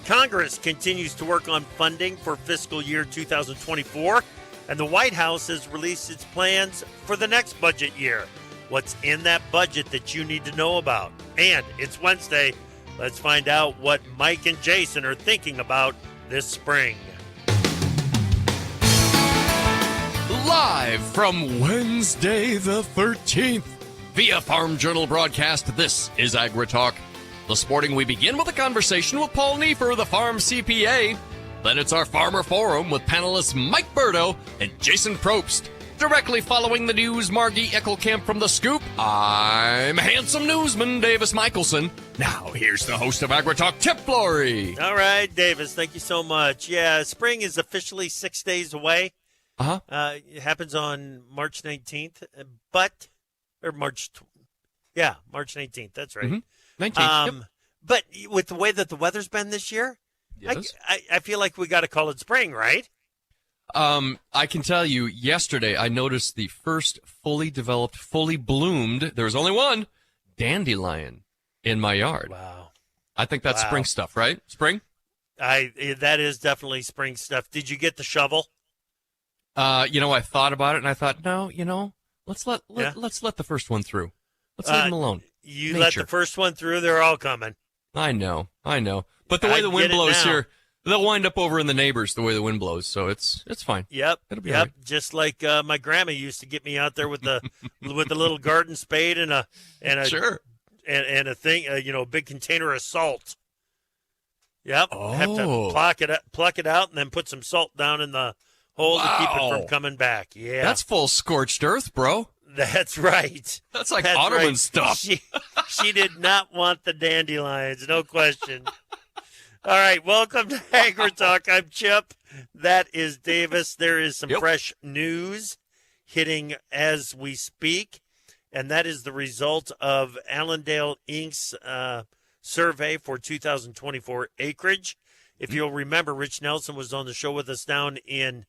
Congress continues to work on funding for fiscal year 2024, and the White House has released its plans for the next budget year. What's in that budget that you need to know about? And it's Wednesday. Let's find out what Mike and Jason are thinking about this spring. Live from Wednesday the 13th, via Farm Journal broadcast, this is AgriTalk. This morning we begin with a conversation with Paul Neiffer, the Farm CPA. Then it's our Farmer Forum with panelists Mike Berdo and Jason Propst. Directly following the news, Margie Eckelkamp from The Scoop. I'm handsome newsman Davis Michelson. Now here's the host of AgriTalk, Chip Flory. All right, Davis, thank you so much. Yeah, spring is officially 6 days away. It happens on March 19th, March 19th. That's right. 19th. Yep. But with the way that the weather's been this year, Yes. I feel like we got to call it spring, right? I can tell you, yesterday I noticed the first fully developed, fully bloomed, there was only one, dandelion in my yard. Wow. I think that's spring stuff, right? Spring? That is definitely spring stuff. Did you get the shovel? I thought about it and I thought, no, let's let the first one through. Let's leave them alone. You let the first one through, they're all coming. I know. But the way the wind blows here, they'll wind up over in the neighbors the way the wind blows, so it's fine. Yep. It'll be all right. Just like my grandma used to get me out there with the little garden spade and a sure. and a thing, a big container of salt. Yep. Oh. Have to pluck it out and then put some salt down in the hole to keep it from coming back. Yeah. That's full scorched earth, bro. That's right. That's like Ottoman stuff. She did not want the dandelions, no question. All right, welcome to AgriTalk. I'm Chip. That is Davis. There is some fresh news hitting as we speak, and that is the result of Allendale Inc.'s survey for 2024 acreage. If you'll remember, Rich Nelson was on the show with us down in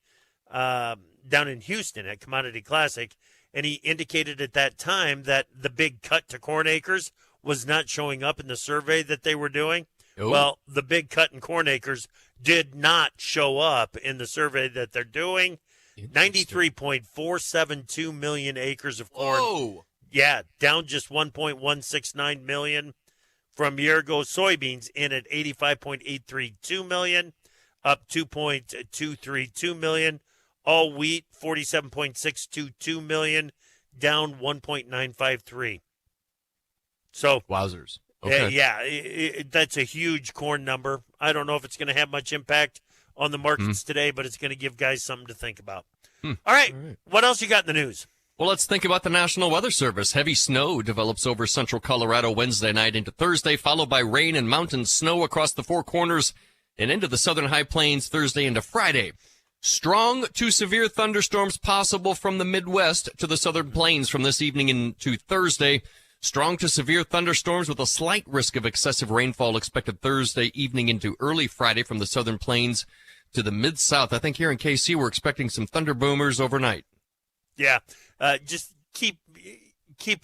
Houston at Commodity Classic, and he indicated at that time that the big cut to corn acres was not showing up in the survey that they were doing. Ooh. Well, the big cut in corn acres did not show up in the survey that they're doing. 93.472 million acres of corn. Whoa. Yeah, down just 1.169 million from year ago. Soybeans in at 85.832 million, up 2.232 million. All wheat, 47.622 million, down 1.953. So, wowzers. Okay. That's a huge corn number. I don't know if it's going to have much impact on the markets today, but it's going to give guys something to think about. All right. What else you got in the news? Well, let's think about the National Weather Service. Heavy snow develops over central Colorado Wednesday night into Thursday, followed by rain and mountain snow across the Four Corners and into the southern high plains Thursday into Friday. Strong to severe thunderstorms possible from the Midwest to the southern plains from this evening into Thursday. Strong to severe thunderstorms with a slight risk of excessive rainfall expected Thursday evening into early Friday from the southern plains to the mid-south. I think here in KC we're expecting some thunder boomers overnight. Yeah, just keep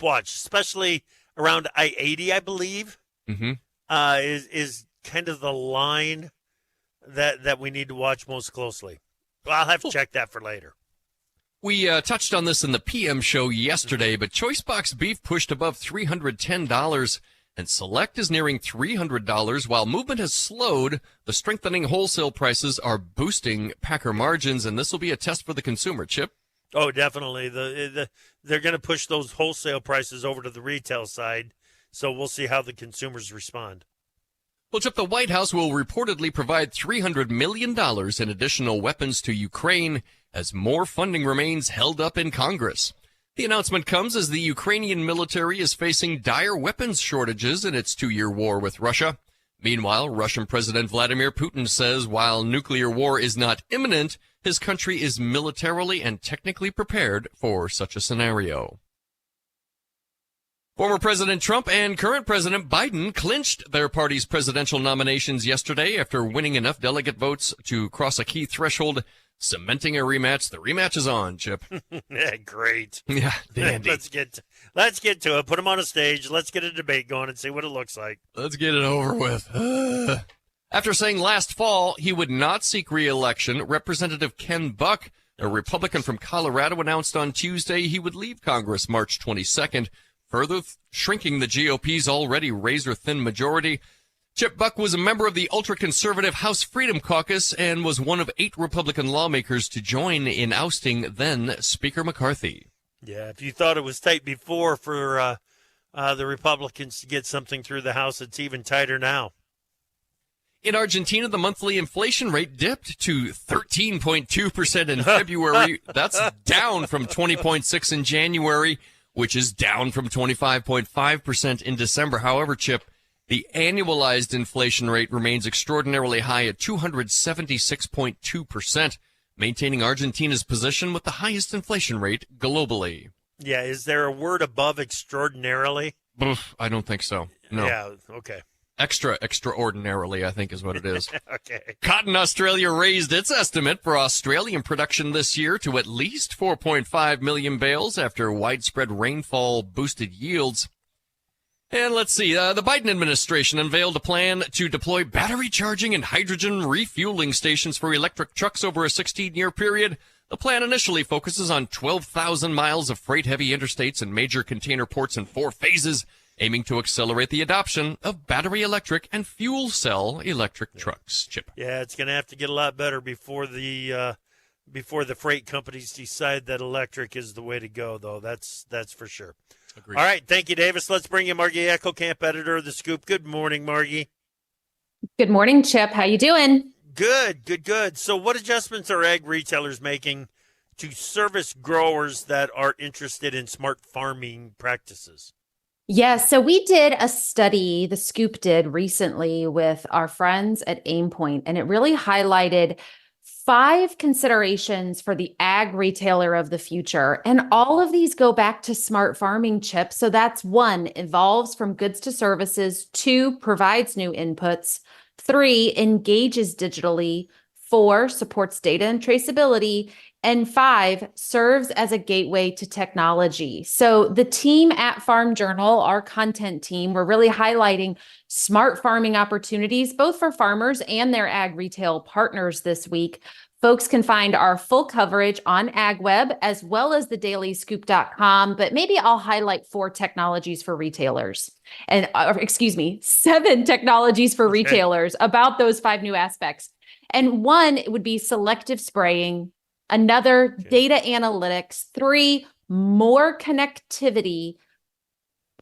watch, especially around I-80, I believe, is kind of the line that we need to watch most closely. Well, I'll have to check that for later. We touched on this in the PM show yesterday, but Choice Box beef pushed above $310, and Select is nearing $300. While movement has slowed, the strengthening wholesale prices are boosting packer margins, and this will be a test for the consumer, Chip. Oh, definitely. They're going to push those wholesale prices over to the retail side, so we'll see how the consumers respond. Well, Chip, the White House will reportedly provide $300 million in additional weapons to Ukraine as more funding remains held up in Congress. The announcement comes as the Ukrainian military is facing dire weapons shortages in its 2-year war with Russia. Meanwhile, Russian President Vladimir Putin says while nuclear war is not imminent, his country is militarily and technically prepared for such a scenario. Former President Trump and current President Biden clinched their party's presidential nominations yesterday after winning enough delegate votes to cross a key threshold, cementing a rematch. The rematch is on, Chip. Yeah, great. Yeah, dandy. Let's get to it. Put them on a stage. Let's get a debate going and see what it looks like. Let's get it over with. After saying last fall he would not seek re-election, Representative Ken Buck, a Republican from Colorado, announced on Tuesday he would leave Congress March 22nd, further shrinking the GOP's already razor-thin majority. Chip Buck was a member of the ultra-conservative House Freedom Caucus and was one of 8 Republican lawmakers to join in ousting then Speaker McCarthy. Yeah, if you thought it was tight before for the Republicans to get something through the House, it's even tighter now. In Argentina, the monthly inflation rate dipped to 13.2% in February. That's down from 20.6% in January, which is down from 25.5% in December. However, Chip, the annualized inflation rate remains extraordinarily high at 276.2%, maintaining Argentina's position with the highest inflation rate globally. Yeah, is there a word above extraordinarily? I don't think so. No. Yeah, okay. Extraordinarily, I think is what it is. Okay. Cotton Australia raised its estimate for Australian production this year to at least 4.5 million bales after widespread rainfall boosted yields. And let's see, the Biden administration unveiled a plan to deploy battery charging and hydrogen refueling stations for electric trucks over a 16-year period. The plan initially focuses on 12,000 miles of freight-heavy interstates and major container ports in 4 phases, aiming to accelerate the adoption of battery electric and fuel cell electric trucks. Chip. Yeah, it's going to have to get a lot better before the freight companies decide that electric is the way to go, though. That's for sure. Agreed. All right, thank you, Davis. Let's bring in Margie Eckelkamp, editor of The Scoop. Good morning, Margie. Good morning, Chip. How you doing? Good. So what adjustments are ag retailers making to service growers that are interested in smart farming practices? Yeah, so we did a study, The Scoop did recently with our friends at Aimpoint, and it really highlighted 5 considerations for the ag retailer of the future. And all of these go back to smart farming, Chip. So that's 1, evolves from goods to services. 2, provides new inputs. 3, engages digitally. 4, supports data and traceability. And 5, serves as a gateway to technology. So the team at Farm Journal, our content team, we're really highlighting smart farming opportunities, both for farmers and their ag retail partners this week. Folks can find our full coverage on AgWeb as well as thedailyscoop.com, but maybe I'll highlight 4 technologies for retailers and 7 technologies for retailers about those 5 new aspects. And 1 would be selective spraying. Another, data analytics. 3, more connectivity.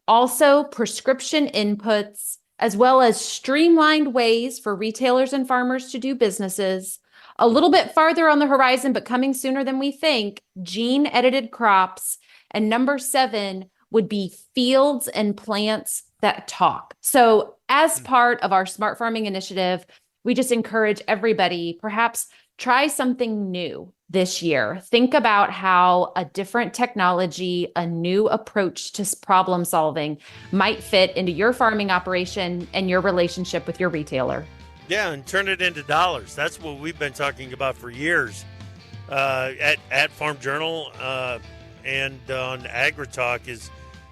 Also, prescription inputs, as well as streamlined ways for retailers and farmers to do businesses. A little bit farther on the horizon, but coming sooner than we think, gene-edited crops. And number 7 would be fields and plants that talk. So as part of our smart farming initiative, we just encourage everybody, perhaps try something new this year. Think about how a different technology, a new approach to problem solving might fit into your farming operation and your relationship with your retailer. Yeah, and turn it into dollars. That's what we've been talking about for years at Farm Journal and on AgriTalk is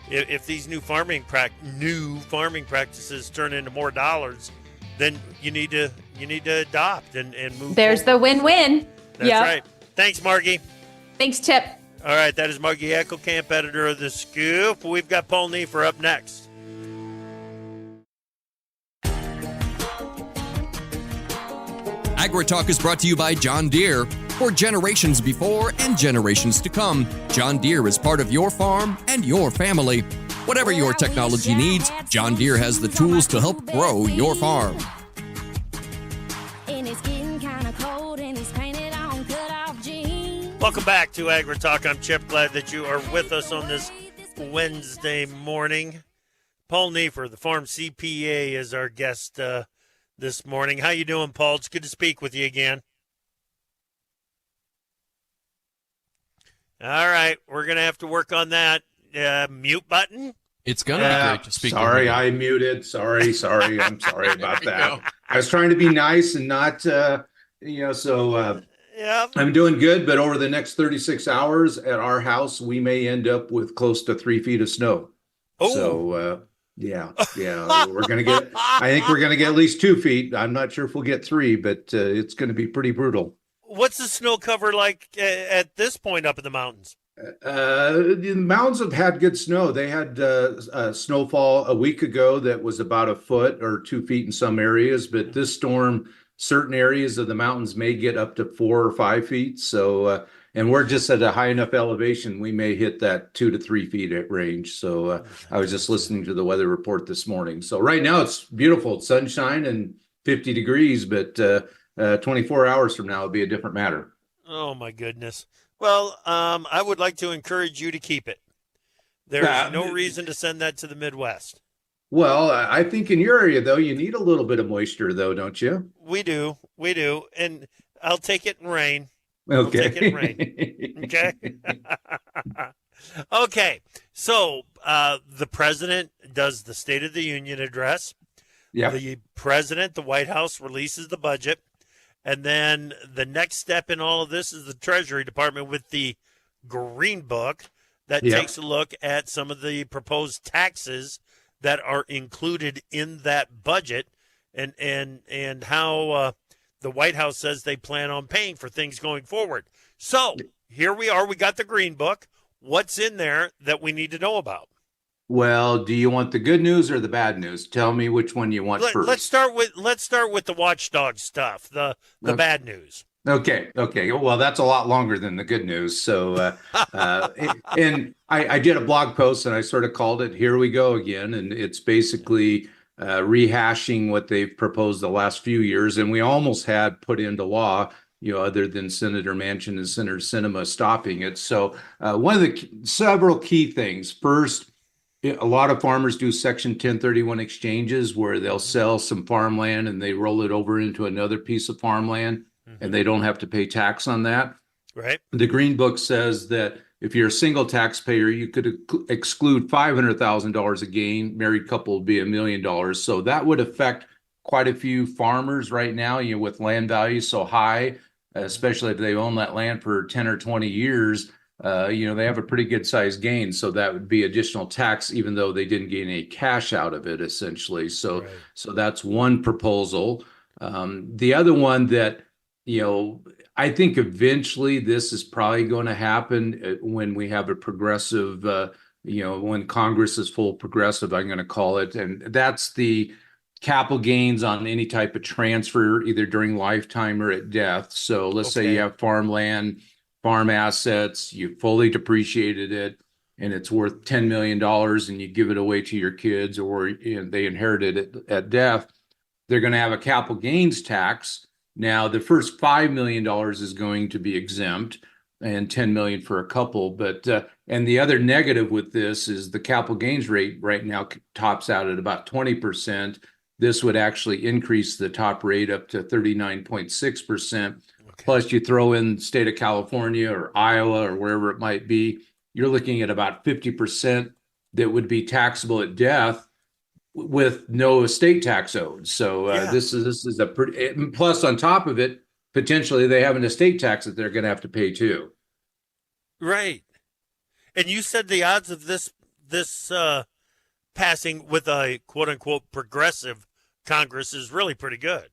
if these new farming practices turn into more dollars, then you need to adopt and move. There's forward. the win-win. That's right. Thanks, Margie. Thanks, Chip. All right, that is Margie Eckelkamp, editor of The Scoop. We've got Paul Neiffer up next. AgriTalk is brought to you by John Deere. For generations before and generations to come, John Deere is part of your farm and your family. Whatever your technology needs, John Deere has the tools to help grow your farm. Welcome back to AgriTalk. I'm Chip. Glad that you are with us on this Wednesday morning. Paul Neiffer, the Farm CPA, is our guest this morning. How you doing, Paul? It's good to speak with you again. All right, we're going to have to work on that mute button. It's going to be great to speak Sorry, with you. I muted. Sorry. I'm sorry about that. I was trying to be nice and not, Yeah. I'm doing good, but over the next 36 hours at our house, we may end up with close to 3 feet of snow. Oh. So Yeah, I think we're gonna get at least 2 feet. I'm not sure if we'll get 3, but it's gonna be pretty brutal. What's the snow cover like at this point up in the mountains? The mountains have had good snow. They had snowfall a week ago that was about a foot or 2 feet in some areas, but this storm, certain areas of the mountains may get up to 4 or 5 feet. So, and we're just at a high enough elevation, we may hit that 2 to 3 feet at range. So, I was just listening to the weather report this morning. So right now it's beautiful, it's sunshine and 50 degrees, but 24 hours from now it'll be a different matter. Oh my goodness. Well, I would like to encourage you to keep it. There's no reason to send that to the Midwest. Well, I think in your area, though, you need a little bit of moisture, though, don't you? We do. And I'll take it in rain. Okay. I'll take it in rain. Okay. Okay. So the president does the State of the Union address. Yeah. The president, the White House, releases the budget. And then the next step in all of this is the Treasury Department with the Green Book that takes a look at some of the proposed taxes that are included in that budget and how the White House says they plan on paying for things going forward. So here we are. We got the Green Book. What's in there that we need to know about? Well, do you want the good news or the bad news? Tell me which one you want first. Let's start with the watchdog stuff, the bad news. Okay. Well, that's a lot longer than the good news. So, and I did a blog post and I sort of called it "Here We Go Again," and it's basically rehashing what they've proposed the last few years, and we almost had put into law. Other than Senator Manchin and Senator Sinema stopping it. So, one of the several key things. First, a lot of farmers do Section 1031 exchanges where they'll sell some farmland and they roll it over into another piece of farmland and they don't have to pay tax on that. Right. The Green Book says that if you're a single taxpayer, you could exclude $500,000 a gain. Married couple would be $1 million. So that would affect quite a few farmers right now, with land values so high, especially if they own that land for 10 or 20 years. They have a pretty good sized gain. So that would be additional tax, even though they didn't gain any cash out of it, essentially. So that's one proposal. The other one that, I think eventually this is probably going to happen when we have a progressive, when Congress is full progressive, I'm going to call it. And that's the capital gains on any type of transfer, either during lifetime or at death. So let's say you have farmland, farm assets, you fully depreciated it, and it's worth $10 million and you give it away to your kids or they inherited it at death. They're going to have a capital gains tax. Now, the first $5 million is going to be exempt and $10 million for a couple. But and the other negative with this is the capital gains rate right now tops out at about 20%. This would actually increase the top rate up to 39.6%. Plus, you throw in the state of California or Iowa or wherever it might be, you're looking at about 50% that would be taxable at death with no estate tax owed. So this is a pretty, plus on top of it, potentially they have an estate tax that they're going to have to pay too. Right. And you said the odds of this passing with a quote unquote progressive Congress is really pretty good.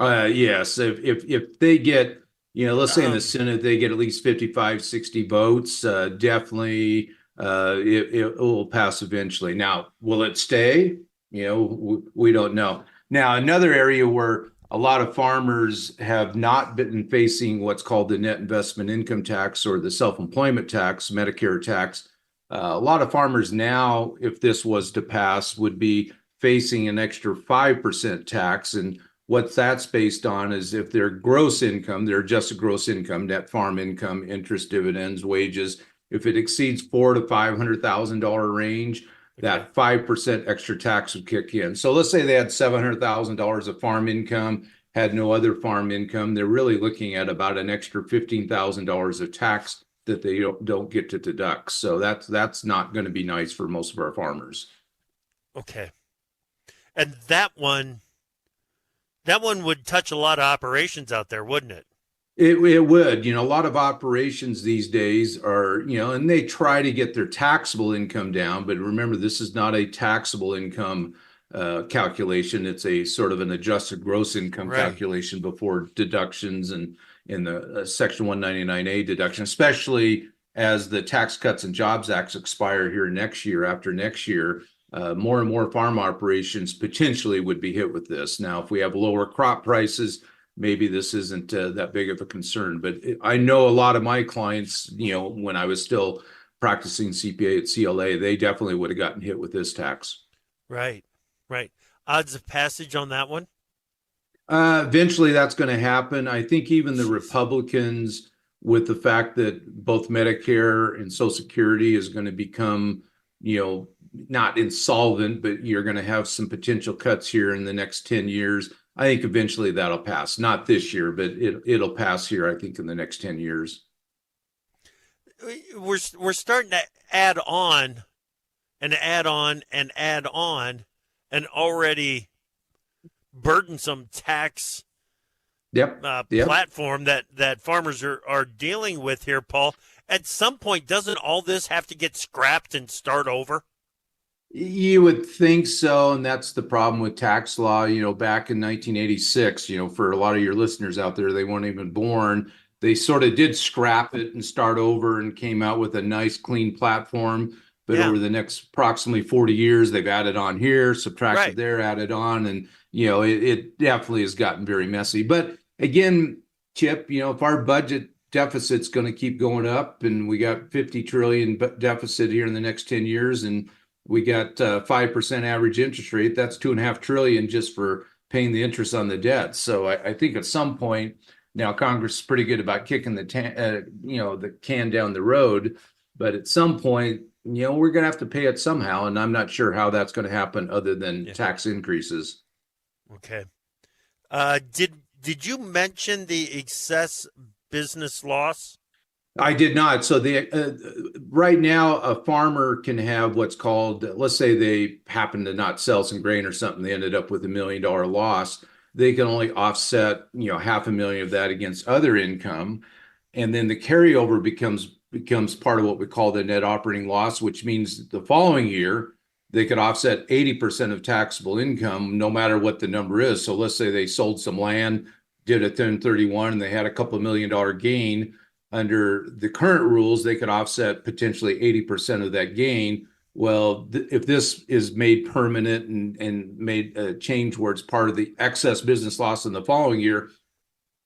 Yes. If they get, let's say in the Senate, they get at least 55, 60 votes, definitely it will pass eventually. Now, will it stay? We don't know. Now, another area where a lot of farmers have not been facing what's called the net investment income tax or the self-employment tax, Medicare tax. A lot of farmers now, if this was to pass, would be facing an extra 5% tax. And what that's based on is if their gross income, their adjusted gross income, net farm income, interest, dividends, wages, if it exceeds $400,000 to $500,000 range, that 5% extra tax would kick in. So let's say they had $700,000 of farm income, had no other farm income. They're really looking at about an extra $15,000 of tax that they don't get to deduct. So that's not going to be nice for most of our farmers. Okay. And that one would touch a lot of operations out there, wouldn't it? It would, a lot of operations these days are, and they try to get their taxable income down, but remember, this is not a taxable income calculation. It's a sort of an adjusted gross income Right. calculation before deductions and in the Section 199A deduction, especially as the Tax Cuts and Jobs Acts expire here next year, after next year. More and more farm operations potentially would be hit with this. Now, if we have lower crop prices, maybe this isn't that big of a concern. But I know a lot of my clients, when I was still practicing CPA at CLA, they definitely would have gotten hit with this tax. Right. Odds of passage on that one? Eventually that's going to happen. I think even the Republicans, with the fact that both Medicare and Social Security is going to become, not insolvent, but you're going to have some potential cuts here in the next 10 years. I think eventually that'll pass. Not this year, but it'll pass here, I think, in the next 10 years. We're starting to add on and add on and add on an already burdensome tax platform that farmers are dealing with here, Paul. At some point, doesn't all this have to get scrapped and start over? You would think so, and that's the problem with tax law. Back in 1986, for a lot of your listeners out there, they weren't even born. They sort of did scrap it and start over and came out with a nice, clean platform. But over the next approximately 40 years, they've added on here, subtracted there, added on, and it definitely has gotten very messy. But again, Chip, if our budget deficit's going to keep going up, and we got 50 trillion deficit here in the next 10 years, and we got 5% average interest rate, that's $2.5 trillion just for paying the interest on the debt. So I think at some point now, Congress is pretty good about kicking the can down the road, but at some point, we're going to have to pay it somehow, and I'm not sure how that's going to happen other than tax increases. Okay. Did you mention the excess business loss? I did not. So right now, a farmer can have what's called, let's say they happen to not sell some grain or something, they ended up with $1 million loss. They can only offset, $500,000 of that against other income, and then the carryover becomes part of what we call the net operating loss, which means the following year they could offset 80% of taxable income, no matter what the number is. So let's say they sold some land, did a 1031, and they had a couple $1 million gain. Under the current rules, they could offset potentially 80% of that gain. Well, if this is made permanent and made a change where it's part of the excess business loss in the following year,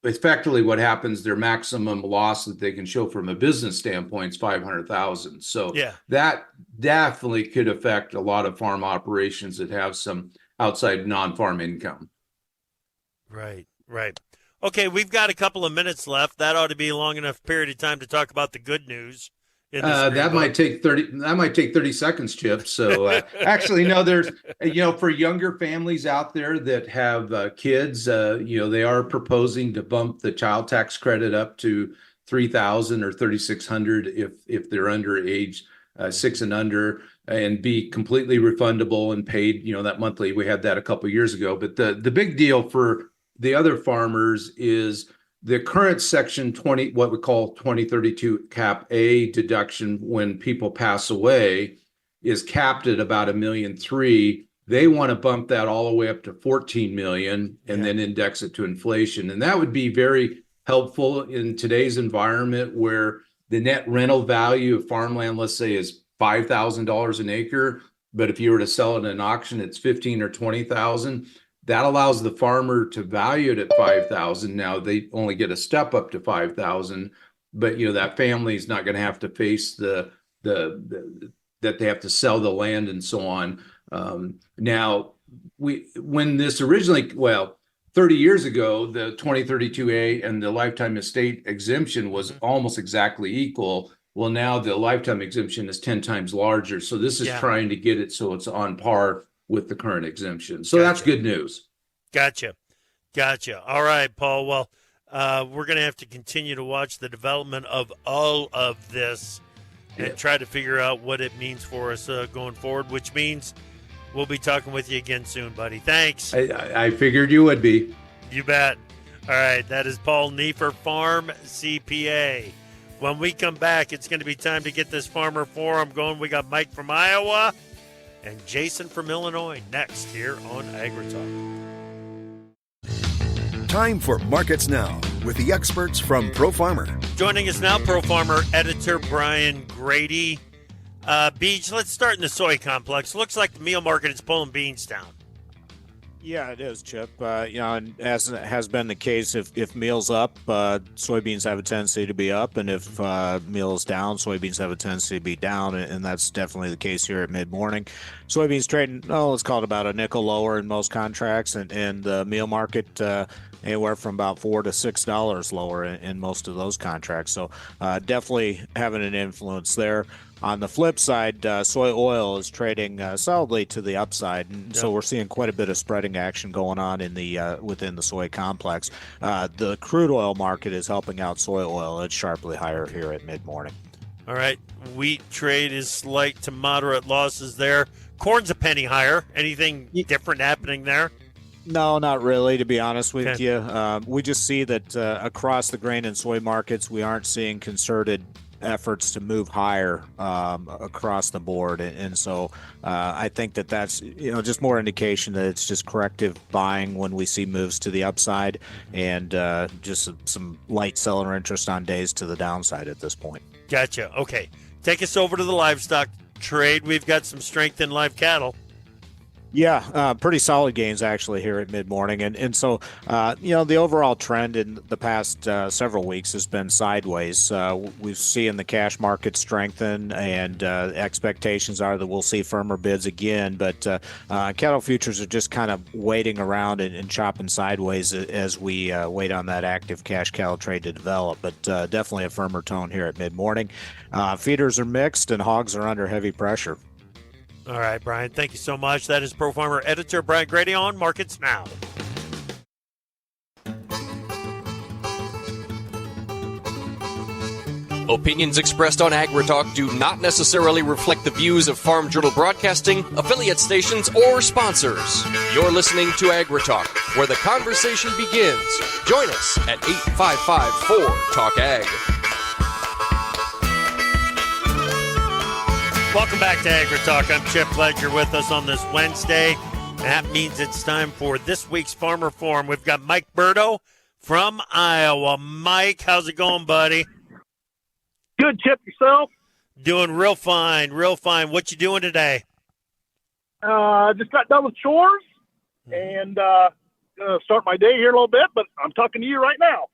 effectively what happens, their maximum loss that they can show from a business standpoint is $500,000. So that definitely could affect a lot of farm operations that have some outside non-farm income. Right. Okay, we've got a couple of minutes left. That ought to be a long enough period of time to talk about the good news. That might take 30 seconds, Chip. So actually, no, there's, for younger families out there that have kids, they are proposing to bump the child tax credit up to $3,000 or $3,600 if they're under age 6 and under, and be completely refundable and paid, that monthly. We had that a couple of years ago. But the big deal for the other farmers is the current Section 20, what we call 2032 Cap A deduction when people pass away, is capped at about $1.3 million. They want to bump that all the way up to $14 million and then index it to inflation. And that would be very helpful in today's environment where the net rental value of farmland, let's say, is $5,000 an acre. But if you were to sell it in an auction, it's $15,000 or $20,000. That allows the farmer to value it at $5,000. Now they only get a step up to $5,000, but that family is not going to have to face the that they have to sell the land and so on. Now when this originally, 30 years ago, the 2032A and the lifetime estate exemption was almost exactly equal. Well, now the lifetime exemption is 10 times larger. So this is trying to get it so it's on par with the current exemption. So that's good news. Gotcha. All right, Paul. Well, we're going to have to continue to watch the development of all of this and try to figure out what it means for us going forward, which means we'll be talking with you again soon, buddy. Thanks. I figured you would be. You bet. All right, that is Paul Neiffer, Farm CPA. When we come back, it's going to be time to get this Farmer Forum going. We got Mike from Iowa and Jason from Illinois next here on AgriTalk. Time for Markets Now with the experts from Pro Farmer. Joining us now, Pro Farmer editor Brian Grady. Beach, let's start in the soy complex. Looks like the meal market is pulling beans down. Yeah, it is, Chip. And as has been the case, if meal's up, soybeans have a tendency to be up, and if meal's down, soybeans have a tendency to be down, and that's definitely the case here at mid-morning. Soybeans trading, let's call it about a nickel lower in most contracts, and the meal market anywhere from about $4 to $6 lower in most of those contracts. So definitely having an influence there. On the flip side, soy oil is trading solidly to the upside, and so we're seeing quite a bit of spreading action going on in the within the soy complex. The crude oil market is helping out soy oil. It's sharply higher here at mid-morning. All right, wheat trade is slight to moderate losses there. Corn's a penny higher. Anything different happening there? No, not really, to be honest with you. We just see that across the grain and soy markets, we aren't seeing concerted efforts to move higher across the board, and so I think that's just more indication that it's just corrective buying when we see moves to the upside, and just some light seller interest on days to the downside at this point. Gotcha. Okay, take us over to the livestock trade. We've got some strength in live cattle. Yeah, pretty solid gains actually here at mid-morning. And so, the overall trend in the past several weeks has been sideways. We've seen the cash market strengthen, and expectations are that we'll see firmer bids again. But cattle futures are just kind of waiting around and chopping sideways as we wait on that active cash cattle trade to develop. But definitely a firmer tone here at mid-morning. Feeders are mixed, and hogs are under heavy pressure. All right, Brian, thank you so much. That is Pro Farmer editor Brian Grady on Markets Now. Opinions expressed on AgriTalk do not necessarily reflect the views of Farm Journal Broadcasting, affiliate stations, or sponsors. You're listening to AgriTalk, where the conversation begins. Join us at 855-4-TALK-AG. Welcome back to AgriTalk. I'm Chip. Glad you're with us on this Wednesday. That means it's time for this week's Farmer Forum. We've got Mike Berdo from Iowa. Mike, how's it going, buddy? Good, Chip. Yourself? Doing real fine, real fine. What you doing today? Just got done with chores and gonna start my day here a little bit, but I'm talking to you right now.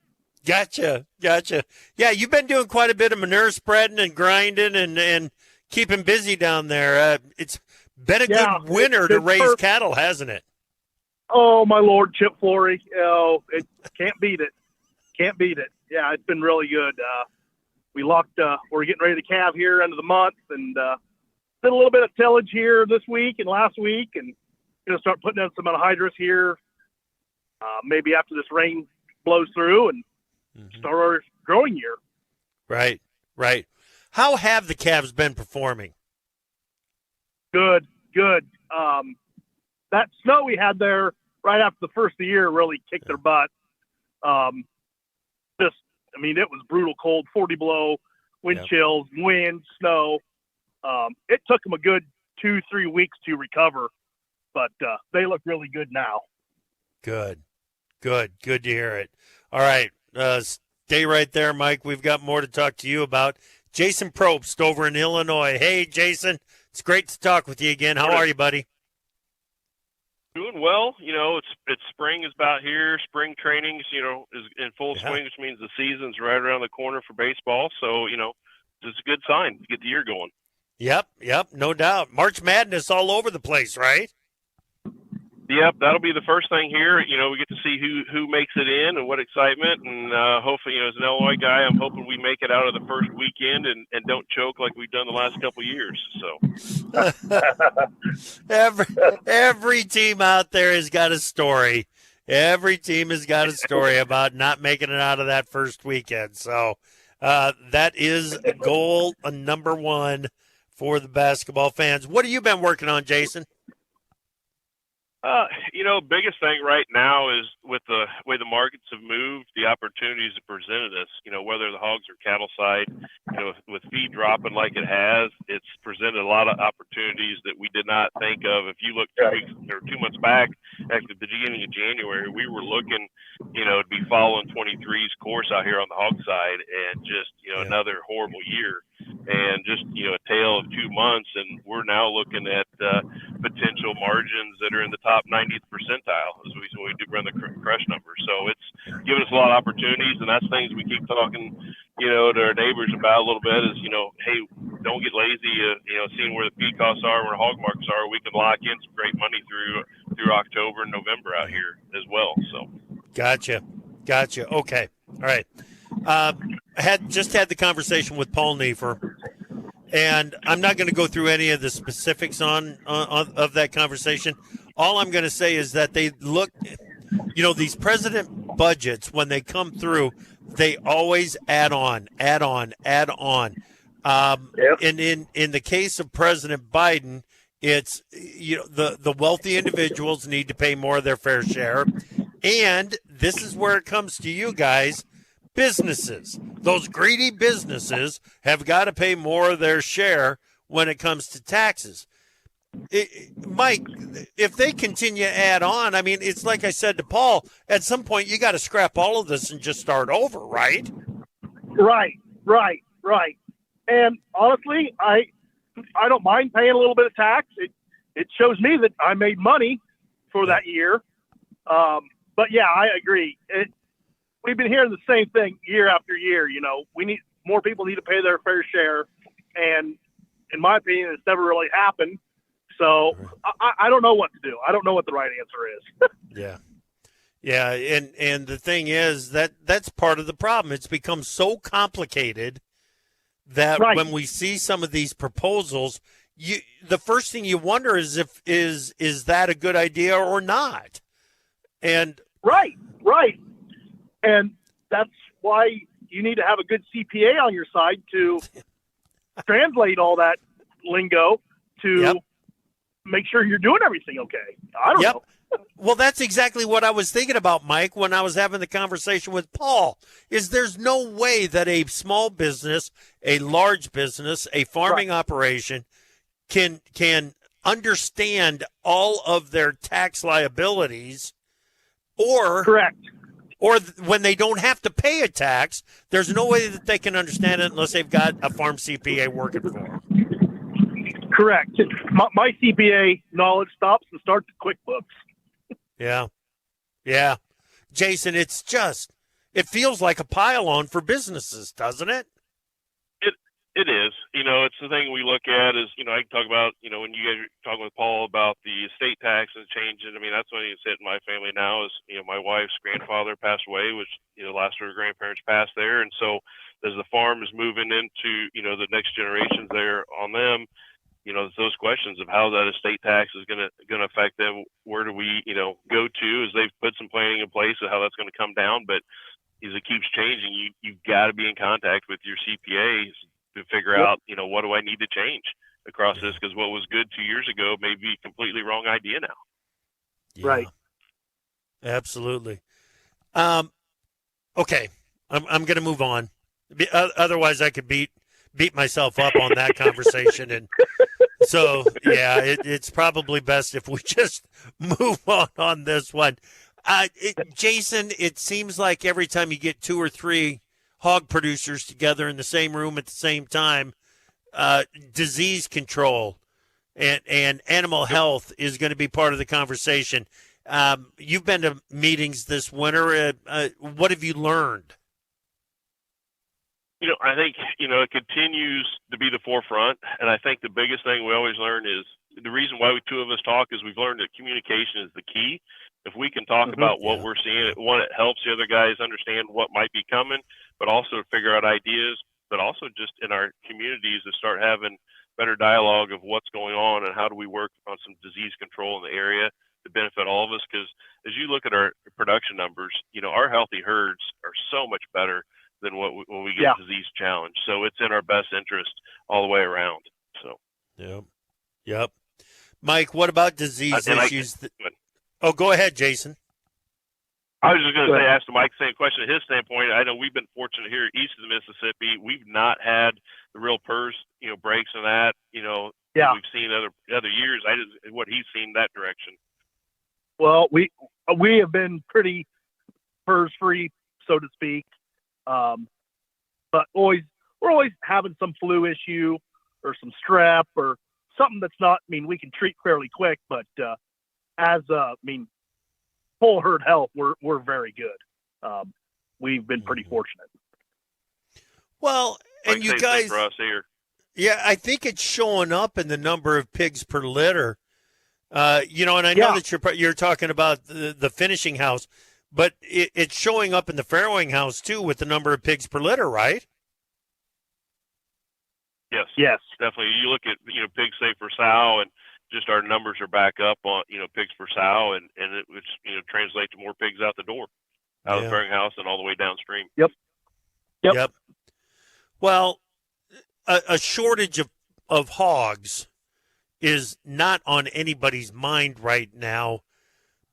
Gotcha. Yeah, you've been doing quite a bit of manure spreading and grinding and keeping busy down there. It's been a good winter to raise cattle, hasn't it? Oh, my Lord, Chip Flory. Oh, it can't beat it. Can't beat it. Yeah, it's been really good. We locked, we're getting ready to calve here end of the month, and did a little bit of tillage here this week and last week, and going to start putting in some anhydrous here maybe after this rain blows through and start our growing year. Right. How have the calves been performing? Good. That snow we had there right after the first of the year really kicked their butt. It was brutal cold, 40 below, wind chills, wind, snow. It took them a good 2-3 weeks to recover, but they look really good now. Good to hear it. All right, stay right there, Mike. We've got more to talk to you about. Jason Propst over in Illinois. Hey, Jason, it's great to talk with you again. How are you, buddy? Doing well. It's spring is about here. Spring trainings, is in full swing, which means the season's right around the corner for baseball. So, it's a good sign to get the year going. Yep, no doubt. March Madness all over the place, right? Yep, that'll be the first thing here. We get to see who makes it in and what excitement. And hopefully, as an Illinois guy, I'm hoping we make it out of the first weekend and don't choke like we've done the last couple of years. So every team out there has got a story. Every team has got a story about not making it out of that first weekend. So that is goal number one for the basketball fans. What have you been working on, Jason? Biggest thing right now is with the way the markets have moved, the opportunities have presented us, whether the hogs or cattle side, with feed dropping like it has, it's presented a lot of opportunities that we did not think of. If you look 2 weeks or 2 months back, at the beginning of January, we were looking, to be following 23's course out here on the hog side, and just, another horrible year. And just, a tale of 2 months, and we're now looking at potential margins that are in the top 90th percentile as we do run the crush numbers. So it's given us a lot of opportunities, and that's things we keep talking, to our neighbors about a little bit is, hey, don't get lazy, seeing where the feed costs are, where hog markets are. We can lock in some great money through October and November out here as well. So. Gotcha. Okay. All right. Had the conversation with Paul Neiffer, and I'm not going to go through any of the specifics on of that conversation. All I'm going to say is that they look, these president budgets, when they come through, they always add on. And in the case of President Biden, it's, the wealthy individuals need to pay more of their fair share. And this is where it comes to you guys. Businesses, those greedy businesses, have got to pay more of their share when it comes to taxes. Mike, if they continue to add on, I mean, it's like I said to Paul, at some point you got to scrap all of this and just start over, right? Right. And honestly, I don't mind paying a little bit of tax. It shows me that I made money for that year. But yeah, I agree. We've been hearing the same thing year after year. We need more people need to pay their fair share, and in my opinion, it's never really happened. So I don't know what to do. I don't know what the right answer is. Yeah. And the thing is that's part of the problem. It's become so complicated that when we see some of these proposals, the first thing you wonder is is that a good idea or not? And right. And that's why you need to have a good CPA on your side to translate all that lingo to make sure you're doing everything okay. I don't know. Well, that's exactly what I was thinking about, Mike, when I was having the conversation with Paul, is there's no way that a small business, a large business, a farming operation can understand all of their tax liabilities or when they don't have to pay a tax. There's no way that they can understand it unless they've got a Farm CPA working for them. Correct. My CPA knowledge stops and starts at QuickBooks. Yeah. Jason, it feels like a pile-on for businesses, doesn't it? It is. It's the thing we look at is, I can talk about, when you guys are talking with Paul about the estate tax and changing. I mean, that's what it's hit in my family now is, my wife's grandfather passed away, which, last of her grandparents passed there. And so as the farm is moving into, the next generations there on them, those questions of how that estate tax is going to affect them. Where do we, go to as they've put some planning in place of how that's going to come down. But as it keeps changing, you've got to be in contact with your CPAs to figure out, what do I need to change across this? Because what was good 2 years ago may be a completely wrong idea now. Yeah. Right. Absolutely. Okay. I'm going to move on. Otherwise, I could beat myself up on that conversation. And so, it's probably best if we just move on this one. Jason, it seems like every time you get 2 or 3 hog producers together in the same room at the same time, disease control and animal health is going to be part of the conversation. You've been to meetings this winter. What have you learned? I think, it continues to be the forefront. And I think the biggest thing we always learn is the reason why we 2 of us talk is we've learned that communication is the key. If we can talk about what we're seeing, one, it helps the other guys understand what might be coming, but also to figure out ideas, but also just in our communities to start having better dialogue of what's going on and how do we work on some disease control in the area to benefit all of us. Because as you look at our production numbers, our healthy herds are so much better than when we get disease challenged. So it's in our best interest all the way around. So. Yep. Mike, what about disease issues? Oh, go ahead, Jason. I was just going to say, ask Mike the same question. His standpoint, I know we've been fortunate here east of the Mississippi. We've not had the real PERS, breaks in that, Yeah. we've seen other years. What he's seen that direction. Well, we have been pretty PERS free, so to speak. But we're always having some flu issue or some strep or something that's not, we can treat fairly quick, but full herd health, we're very good. We've been pretty fortunate. Well, and you guys, for us here. Yeah, I think it's showing up in the number of pigs per litter. And I know that you're talking about the finishing house, but it's showing up in the farrowing house too with the number of pigs per litter, right? Yes, definitely. You look at pigs safe for sow, and just our numbers are back up on pigs per sow, and it would translate to more pigs out the door, out of the farrowing house, and all the way downstream. Yep. Well, a shortage of hogs is not on anybody's mind right now.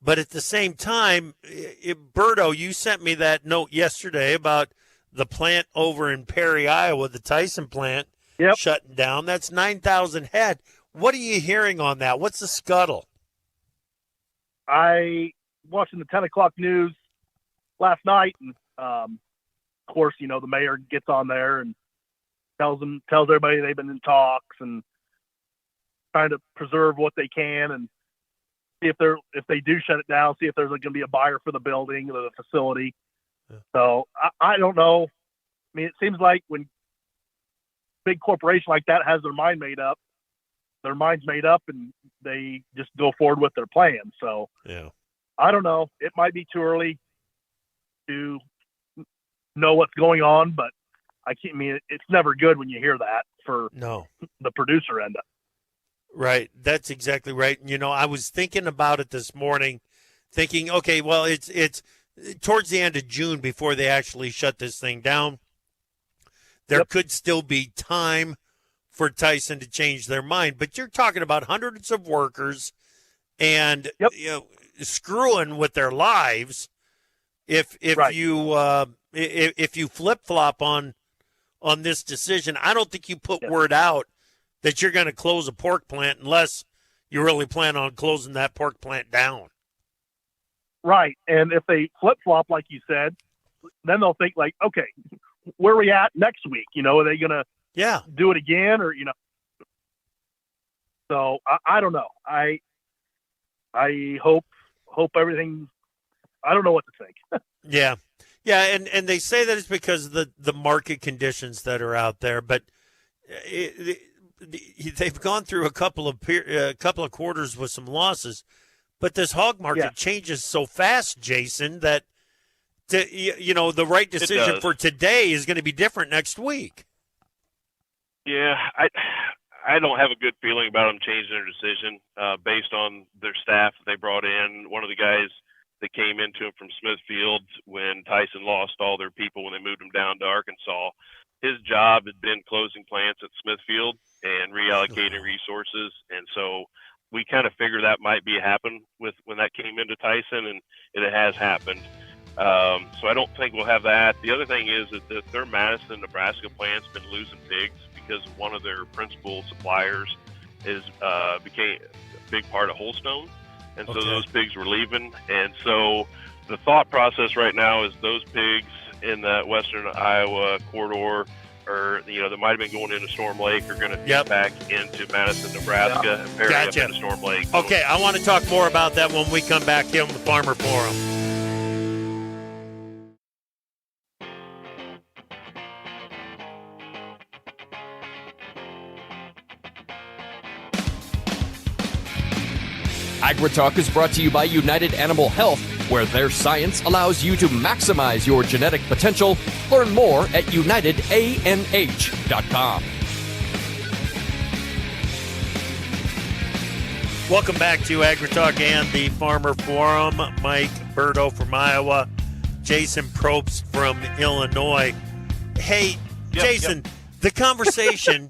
But at the same time, Berdo, you sent me that note yesterday about the plant over in Perry, Iowa, the Tyson plant shutting down. That's 9,000 head. What are you hearing on that? What's the scuttle? I watching the 10 o'clock news last night, and of course, the mayor gets on there and tells everybody they've been in talks and trying to preserve what they can and see if they do shut it down, see if there's going to be a buyer for the building or the facility. Yeah. So I don't know. It seems like when big corporation like that has their mind's made up, and they just go forward with their plan. So I don't know. It might be too early to know what's going on, but it's never good when you hear that for the producer end up. Right. That's exactly right. I was thinking about it this morning, thinking, okay, well, it's towards the end of June before they actually shut this thing down. There could still be time for Tyson to change their mind, but you're talking about hundreds of workers and screwing with their lives if you flip flop on this decision. I don't think you put word out that you're going to close a pork plant unless you really plan on closing that pork plant down. Right. And if they flip-flop, like you said, then they'll think like, okay, where are we at next week? Are they going to do it again or, So I don't know. I hope everything, I don't know what to think. Yeah. And they say that it's because of the market conditions that are out there, but they've gone through a couple of quarters with some losses, but this hog market changes so fast, Jason, that the right decision for today is going to be different next week. Yeah, I don't have a good feeling about them changing their decision based on their staff that they brought in. One of the guys that came into them from Smithfield when Tyson lost all their people when they moved them down to Arkansas, his job had been closing plants at Smithfield and reallocating resources. And so we kind of figured that might be happen with when that came into Tyson, and it has happened. So I don't think we'll have that. The other thing is that their Madison, Nebraska plant's been losing pigs because one of their principal suppliers became a big part of Holstone. And so those pigs were leaving. And so the thought process right now is those pigs in that western Iowa corridor that might have been going into Storm Lake are going to get back into Madison, Nebraska, and ferry up into Storm Lake. Okay, I want to talk more about that when we come back here on the Farmer Forum. AgriTalk is brought to you by United Animal Health, where their science allows you to maximize your genetic potential. Learn more at unitedanh.com. Welcome back to AgriTalk and the Farmer Forum. Mike Berdo from Iowa, Jason Propst from Illinois. Hey, Jason, the conversation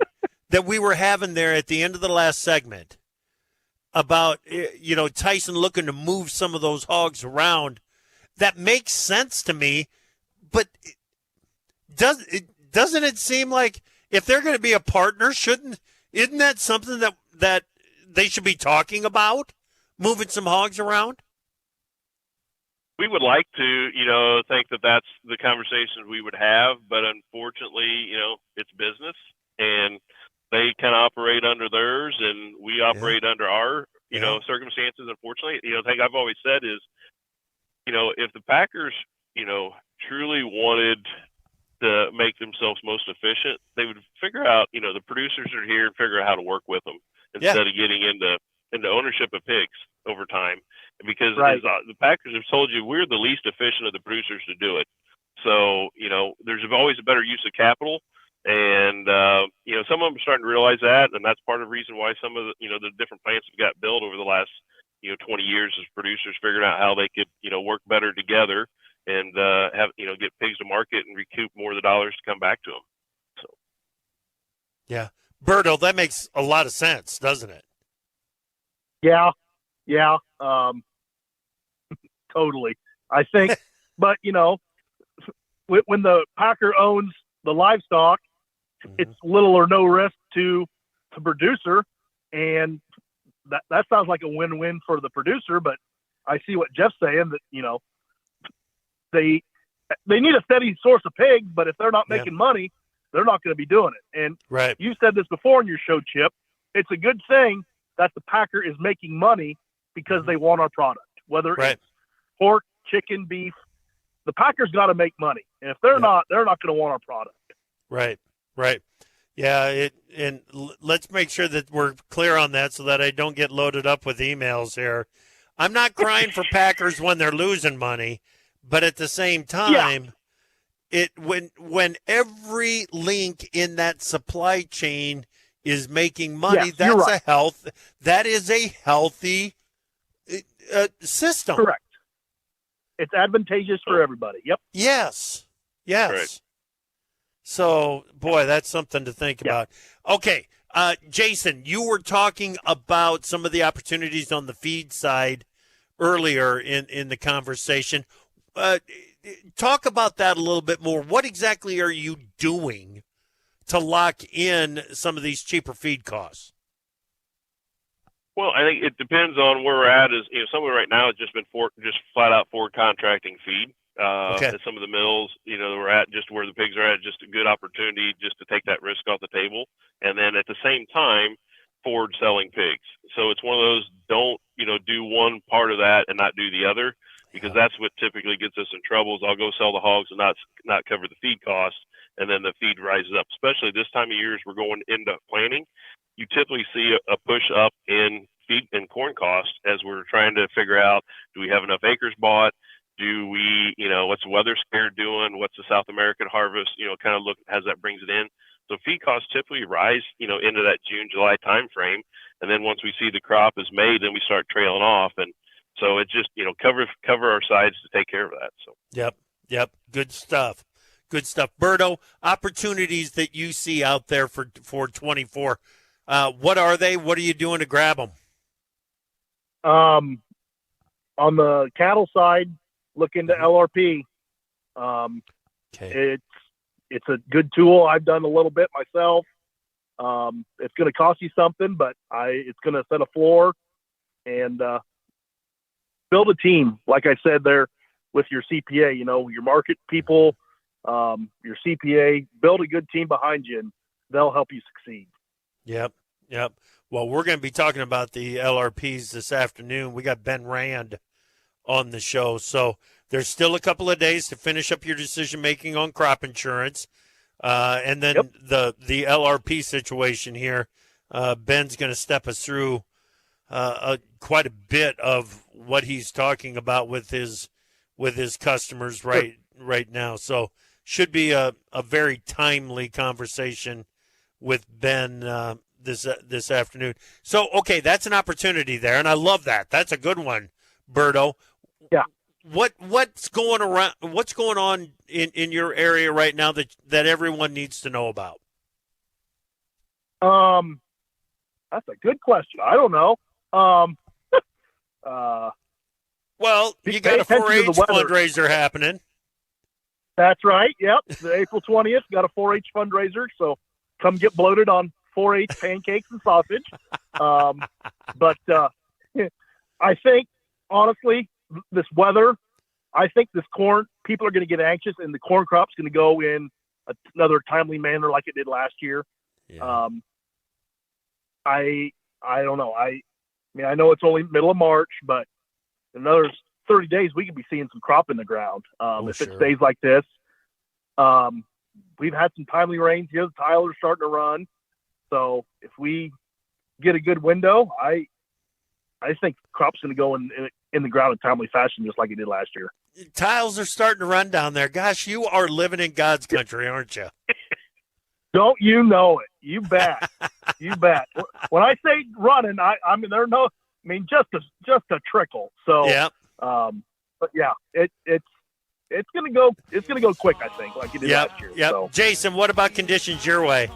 that we were having there at the end of the last segment about Tyson looking to move some of those hogs around. That makes sense to me, but doesn't it seem like if they're going to be a partner, isn't that something that they should be talking about, moving some hogs around? We would like to, think that that's the conversations we would have, but unfortunately, it's business, and they kind of operate under theirs, and we operate under our, circumstances. Unfortunately, the thing I've always said is, if the Packers, truly wanted to make themselves most efficient, they would figure out, the producers are here and figure out how to work with them instead of getting into ownership of pigs over time. Because as, the Packers have told you, we're the least efficient of the producers to do it. So, there's always a better use of capital. And, some of them are starting to realize that. And that's part of the reason why some of the, the different plants have got built over the last, 20 years as producers figuring out how they could, work better together and have, get pigs to market and recoup more of the dollars to come back to them. So, yeah. Berdo, that makes a lot of sense, doesn't it? Yeah. Totally. I think, but when the Packer owns the livestock, it's little or no risk to the producer, and that sounds like a win-win for the producer. But I see what Jeff's saying, that they need a steady source of pigs, but if they're not making money, they're not going to be doing it. And you said this before in your show, Chip. It's a good thing that the Packer is making money because they want our product, whether it's pork, chicken, beef. The Packers got to make money, and if they're not, they're not going to want our product. Right. Yeah, and let's make sure that we're clear on that so that I don't get loaded up with emails here. I'm not crying for Packers when they're losing money, but at the same time, when every link in that supply chain is making money, that is a healthy system. Correct. It's advantageous for everybody. Yep. Yes. Right. So, boy, that's something to think about. Okay, Jason, you were talking about some of the opportunities on the feed side earlier in the conversation. Talk about that a little bit more. What exactly are you doing to lock in some of these cheaper feed costs? Well, I think it depends on where we're at. Someone right now has just been just flat out forward contracting feed. At some of the mills, we're at just where the pigs are at, just a good opportunity just to take that risk off the table. And then at the same time, forward selling pigs. So it's one of those, don't, do one part of that and not do the other, because that's what typically gets us in trouble is I'll go sell the hogs and not cover the feed costs. And then the feed rises up, especially this time of year as we're going into planting. You typically see a push up in feed and corn costs as we're trying to figure out, do we have enough acres bought? Do we, what's the weather scare doing? What's the South American harvest, kind of look as that brings it in. So feed costs typically rise, into that June, July timeframe. And then once we see the crop is made, then we start trailing off. And so it just, cover our sides to take care of that. So, Yep. Good stuff. Berdo, opportunities that you see out there for 24. What are they? What are you doing to grab them? On the cattle side, look into LRP. It's a good tool. I've done a little bit myself. It's going to cost you something, but it's going to set a floor and build a team. Like I said there with your CPA, your market people, your CPA, build a good team behind you, and they'll help you succeed. Yep. Well, we're going to be talking about the LRPs this afternoon. We got Ben Rand on the show. So there's still a couple of days to finish up your decision making on crop insurance. And then the LRP situation here. Ben's going to step us through quite a bit of what he's talking about with his customers right now. So should be a very timely conversation with Ben this afternoon. So, okay, that's an opportunity there, and I love that. That's a good one, Berdo. Yeah. What's going on in your area right now that everyone needs to know about? That's a good question. I don't know. Um, Well, you Pay got a attention to the 4-H weather. fundraiser happening. That's right. Yep. The April 20th, got a 4-H fundraiser. So come get bloated on 4-H pancakes and sausage. But I think, honestly, this weather, I think this corn, people are going to get anxious, and the corn crop's going to go in another timely manner like it did last year. Yeah. I don't know. I mean, I know it's only middle of March, but in another 30 days, we could be seeing some crop in the ground if it stays like this. We've had some timely rains here. The tiles are starting to run. So if we get a good window, I think crop's going to go in the ground in timely fashion, just like it did last year. Tiles are starting to run down there. Gosh, you are living in God's country, aren't you? Don't you know it? You bet. You bet. When I say running, I mean just a trickle. So yeah. But yeah, it's gonna go quick, I think, like it did last year. Yep. So. Jason, what about conditions your way?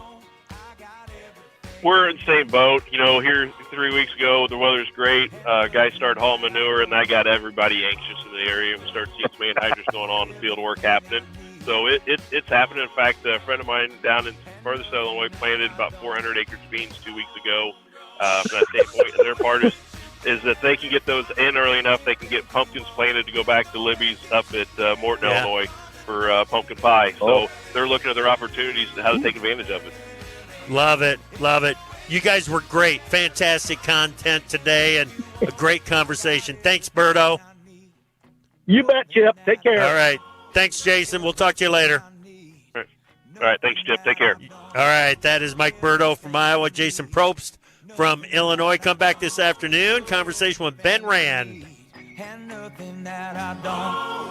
We're in the same boat. Here 3 weeks ago, the weather's great. Guys started hauling manure, and that got everybody anxious in the area. We started seeing some anhydrous going on and field work happening. So it's happening. In fact, a friend of mine down in further south Illinois planted about 400 acres of beans 2 weeks ago. From that standpoint, and their part is that they can get those in early enough. They can get pumpkins planted to go back to Libby's up at Morton, Illinois for pumpkin pie. So they're looking at their opportunities and how to take advantage of it. Love it. Love it. You guys were great. Fantastic content today and a great conversation. Thanks, Berdo. You bet, Chip. Take care. All right. Thanks, Jason. We'll talk to you later. All right. Thanks, Chip. Take care. All right. That is Mike Berdo from Iowa, Jason Propst from Illinois. Come back this afternoon. Conversation with Ben Rand. And nothing that I don't